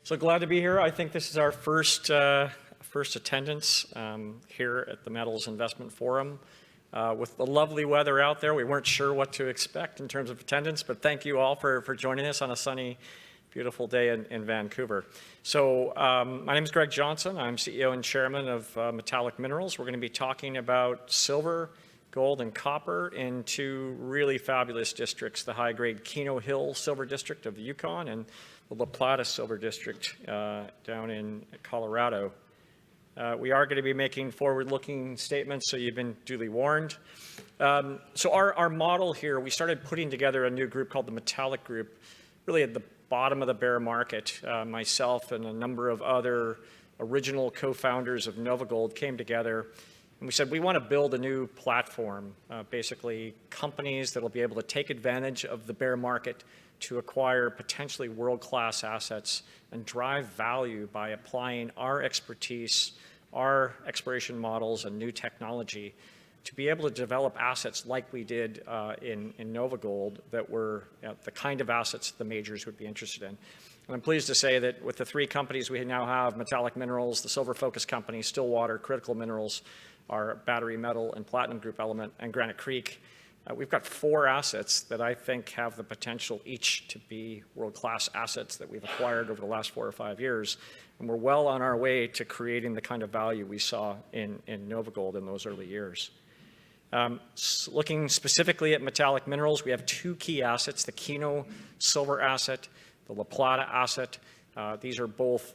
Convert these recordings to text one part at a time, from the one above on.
So glad to be here. I think this is our first attendance here at the Metals Investment Forum. With the lovely weather out there, we weren't sure what to expect in terms of attendance, but thank you all for joining us on a sunny, beautiful day in Vancouver. So my name is Greg Johnson. I'm CEO and Chairman of Metallic Minerals. We're going to be talking about silver, gold, and copper in two really fabulous districts, the high-grade Keno Hill Silver District of the Yukon and the Plata Silver District down in Colorado. We are going to be making forward-looking statements, so you've been duly warned. So our model here, we started putting together a new group called the Metallic Group, really at the bottom of the bear market. Myself and a number of other original co-founders of NovaGold came together, and we said we want to build a new platform, basically companies that will be able to take advantage of the bear market to acquire potentially world-class assets and drive value by applying our expertise, our exploration models, and new technology to be able to develop assets like we did in NovaGold that were the kind of assets the majors would be interested in. And I'm pleased to say that with the three companies we now have, Metallic Minerals, the silver-focused company, Stillwater, Critical Minerals, our battery metal and platinum group element, and Granite Creek, we've got 4 assets that I think have the potential each to be world-class assets that we've acquired over the last 4 or 5 years. And we're well on our way to creating the kind of value we saw in NovaGold in those early years. Looking specifically at Metallic Minerals, we have 2 key assets, the Keno silver asset, the La Plata asset. These are both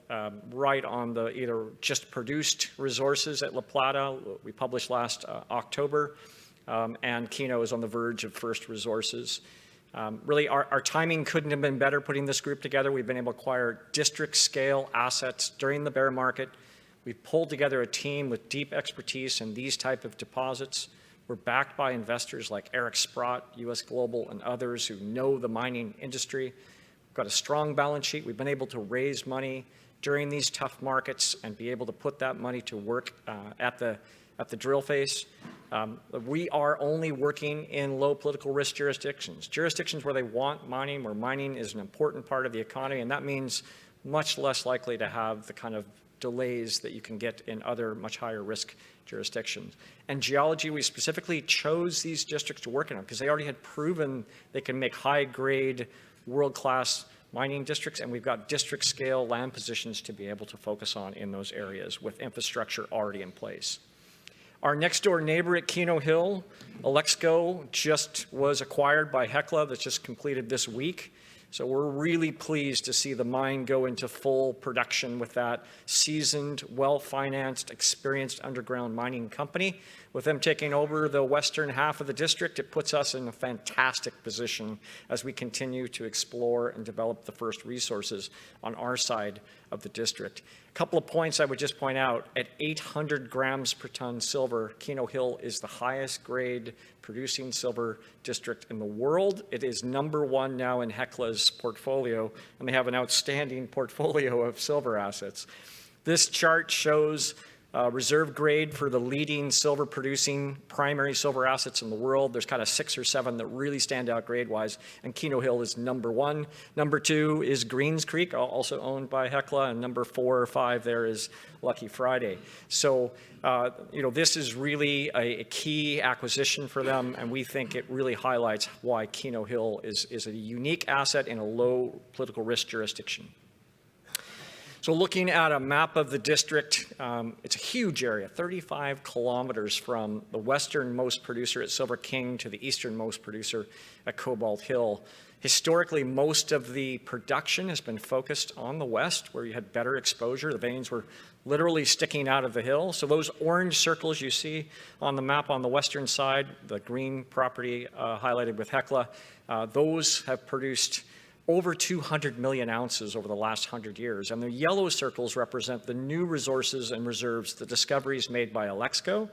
right on the either just produced resources at La Plata, we published last October, and Keno is on the verge of first resources. Really, our timing couldn't have been better putting this group together. We've been able to acquire district-scale assets during the bear market. We've pulled together a team with deep expertise in these type of deposits. We're backed by investors like Eric Sprott, US Global, and others who know the mining industry. We've got a strong balance sheet. We've been able to raise money during these tough markets and be able to put that money to work at the drill face. We are only working in low political risk jurisdictions where they want mining, where mining is an important part of the economy, and that means much less likely to have the kind of delays that you can get in other much higher risk jurisdictions. And geology, we specifically chose these districts to work in because they already had proven they can make high-grade, world-class mining districts, and we've got district-scale land positions to be able to focus on in those areas with infrastructure already in place. Our next-door neighbor at Keno Hill, Alexco, just was acquired by Hecla. That's just completed this week. So we're really pleased to see the mine go into full production with that seasoned, well-financed, experienced underground mining company. With them taking over the western half of the district, it puts us in a fantastic position as we continue to explore and develop the first resources on our side of the district. A couple of points I would just point out. At 800 grams per ton silver, Keno Hill is the highest grade producing silver district in the world. It is #1 now in Hecla's portfolio, and they have an outstanding portfolio of silver assets. This chart shows reserve grade for the leading silver producing primary silver assets in the world. There's kind of 6 or 7 that really stand out grade-wise, and Keno Hill is #1. #2 is Greens Creek, also owned by Hecla, and #4 or 5 there is Lucky Friday. So, this is really a key acquisition for them, and we think it really highlights why Keno Hill is a unique asset in a low political risk jurisdiction. So looking at a map of the district, it's a huge area, 35 kilometers from the westernmost producer at Silver King to the easternmost producer at Cobalt Hill. Historically, most of the production has been focused on the west, where you had better exposure. The veins were literally sticking out of the hill. So those orange circles you see on the map on the western side, the green property highlighted with Hecla, those have produced over 200 million ounces over the last 100 years. And the yellow circles represent the new resources and reserves, the discoveries made by Alexco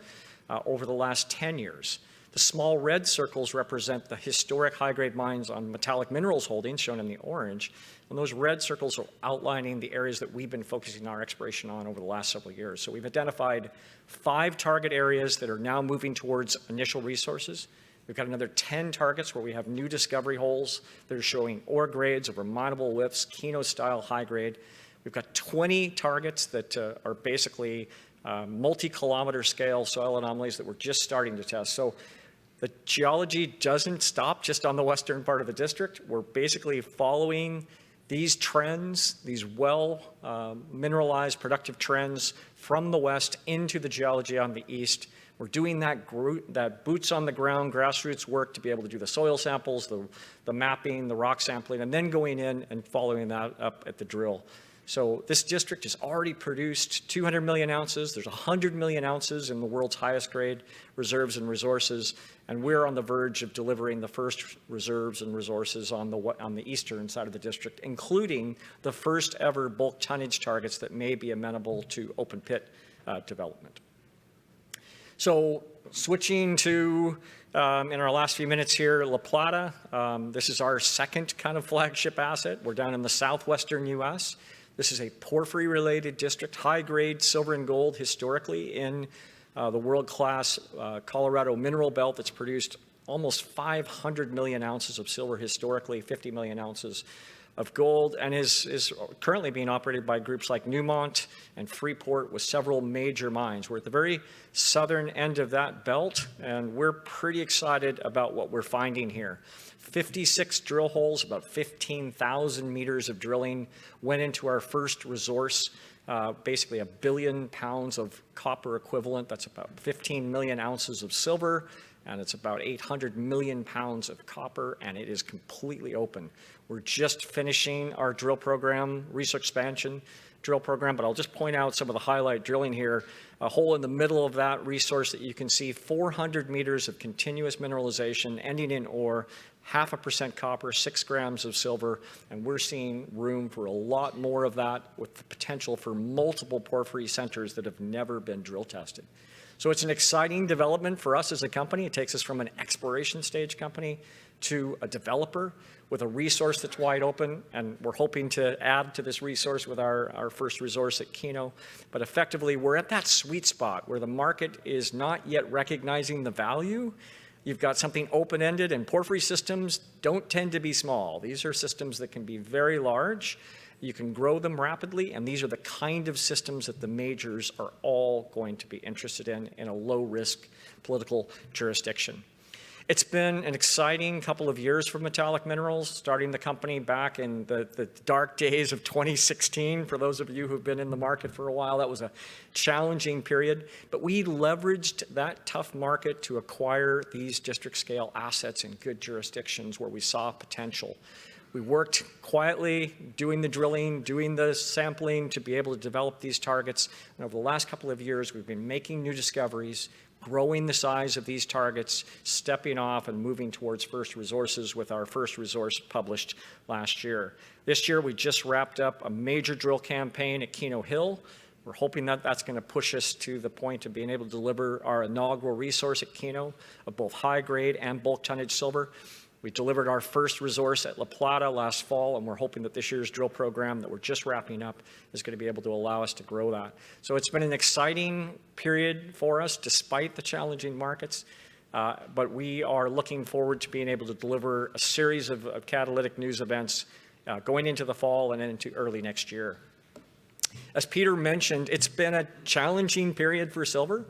over the last 10 years. The small red circles represent the historic high-grade mines on Metallic Minerals holdings, shown in the orange. And those red circles are outlining the areas that we've been focusing our exploration on over the last several years. So we've identified 5 target areas that are now moving towards initial resources. We've got another 10 targets where we have new discovery holes that are showing ore grades of reminable lifts, Keno-style high grade. We've got 20 targets that are basically multi-kilometer scale soil anomalies that we're just starting to test. So the geology doesn't stop just on the western part of the district. We're basically following these trends, these mineralized productive trends from the west into the geology on the east. We're doing that boots on the ground grassroots work to be able to do the soil samples, the mapping, the rock sampling, and then going in and following that up at the drill. So this district has already produced 200 million ounces. There's 100 million ounces in the world's highest grade reserves and resources, and we're on the verge of delivering the first reserves and resources on the eastern side of the district, including the first ever bulk tonnage targets that may be amenable to open pit development. So switching to, in our last few minutes here, La Plata. This is our second kind of flagship asset. We're down in the southwestern US. This is a porphyry-related district, high-grade silver and gold historically in the world-class Colorado mineral belt that's produced almost 500 million ounces of silver historically, 50 million ounces of gold, and is currently being operated by groups like Newmont and Freeport with several major mines. We're at the very southern end of that belt, and we're pretty excited about what we're finding here. 56 drill holes, about 15,000 meters of drilling went into our first resource, basically 1 billion pounds of copper equivalent. That's about 15 million ounces of silver, and it's about 800 million pounds of copper, and it is completely open. We're just finishing our drill program, resource expansion drill program, but I'll just point out some of the highlight drilling here. A hole in the middle of that resource that you can see, 400 meters of continuous mineralization ending in ore, 0.5% copper, 6 grams of silver, and we're seeing room for a lot more of that with the potential for multiple porphyry centers that have never been drill tested. So it's an exciting development for us as a company. It takes us from an exploration stage company to a developer with a resource that's wide open, and we're hoping to add to this resource with our first resource at Keno. But effectively, we're at that sweet spot where the market is not yet recognizing the value. You've got something open-ended, and porphyry systems don't tend to be small. These are systems that can be very large. You can grow them rapidly, and these are the kind of systems that the majors are all going to be interested in a low-risk political jurisdiction. It's been an exciting couple of years for Metallic Minerals, starting the company back in the dark days of 2016. For those of you who've been in the market for a while, that was a challenging period. But we leveraged that tough market to acquire these district-scale assets in good jurisdictions where we saw potential. We worked quietly, doing the drilling, doing the sampling to be able to develop these targets. And over the last couple of years, we've been making new discoveries, growing the size of these targets, stepping off and moving towards first resources with our first resource published last year. This year, we just wrapped up a major drill campaign at Keno Hill. We're hoping that that's going to push us to the point of being able to deliver our inaugural resource at Keno of both high-grade and bulk tonnage silver. We delivered our first resource at La Plata last fall, and we're hoping that this year's drill program that we're just wrapping up is going to be able to allow us to grow that. So it's been an exciting period for us despite the challenging markets, but we are looking forward to being able to deliver a series of catalytic news events going into the fall and into early next year. As Peter mentioned, it's been a challenging period for silver.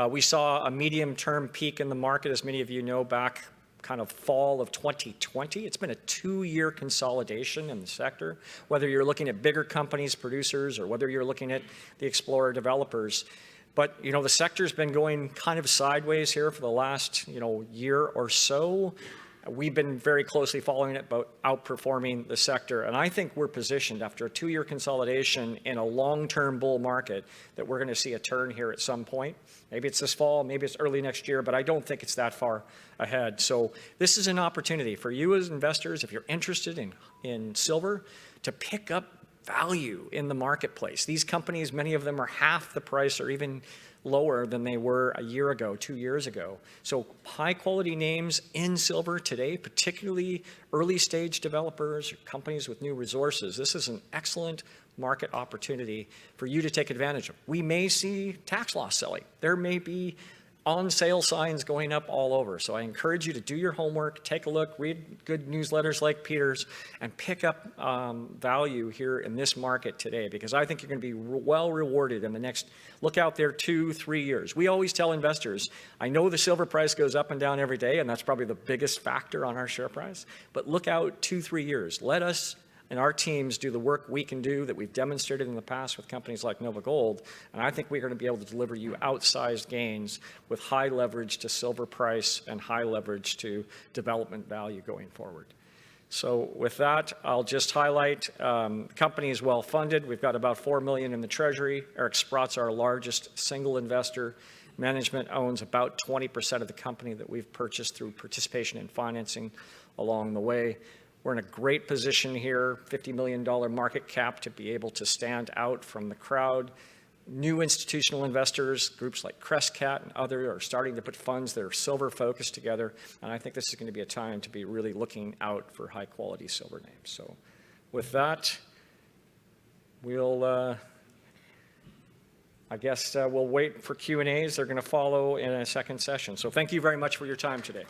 We saw a medium-term peak in the market, as many of you know, back kind of fall of 2020. It's been a 2-year consolidation in the sector, whether you're looking at bigger companies, producers, or whether you're looking at the explorer developers. But, you know, the sector's been going kind of sideways here for the last, year or so. We've been very closely following it, but outperforming the sector. And I think we're positioned after a 2-year consolidation in a long-term bull market that we're going to see a turn here at some point. Maybe it's this fall, maybe it's early next year, but I don't think it's that far ahead. So this is an opportunity for you as investors, if you're interested in silver, to pick up value in the marketplace. These companies, many of them are half the price or even lower than they were a year ago, 2 years ago. So high quality names in silver today, particularly early stage developers, companies with new resources. This is an excellent market opportunity for you to take advantage of. We may see tax loss selling. There may be on sale signs going up all over. So I encourage you to do your homework, take a look, read good newsletters like Peter's, and pick up value here in this market today, because I think you're going to be well rewarded in the next, look out there 2-3 years. We always tell investors, I know the silver price goes up and down every day, and that's probably the biggest factor on our share price, but look out 2-3 years. Let us and our teams do the work we can do that we've demonstrated in the past with companies like Nova Gold, and I think we're going to be able to deliver you outsized gains with high leverage to silver price and high leverage to development value going forward. So with that, I'll just highlight, the company is well funded. We've got about $4 million in the treasury. Eric Sprott's our largest single investor. Management owns about 20% of the company that we've purchased through participation in financing along the way. We're in a great position here, $50 million market cap, to be able to stand out from the crowd. New institutional investors, groups like Crescat and others, are starting to put funds that are silver focused together. And I think this is going to be a time to be really looking out for high quality silver names. So with that, we'll, I guess we'll wait for Q&As. They're going to follow in a second session. So thank you very much for your time today.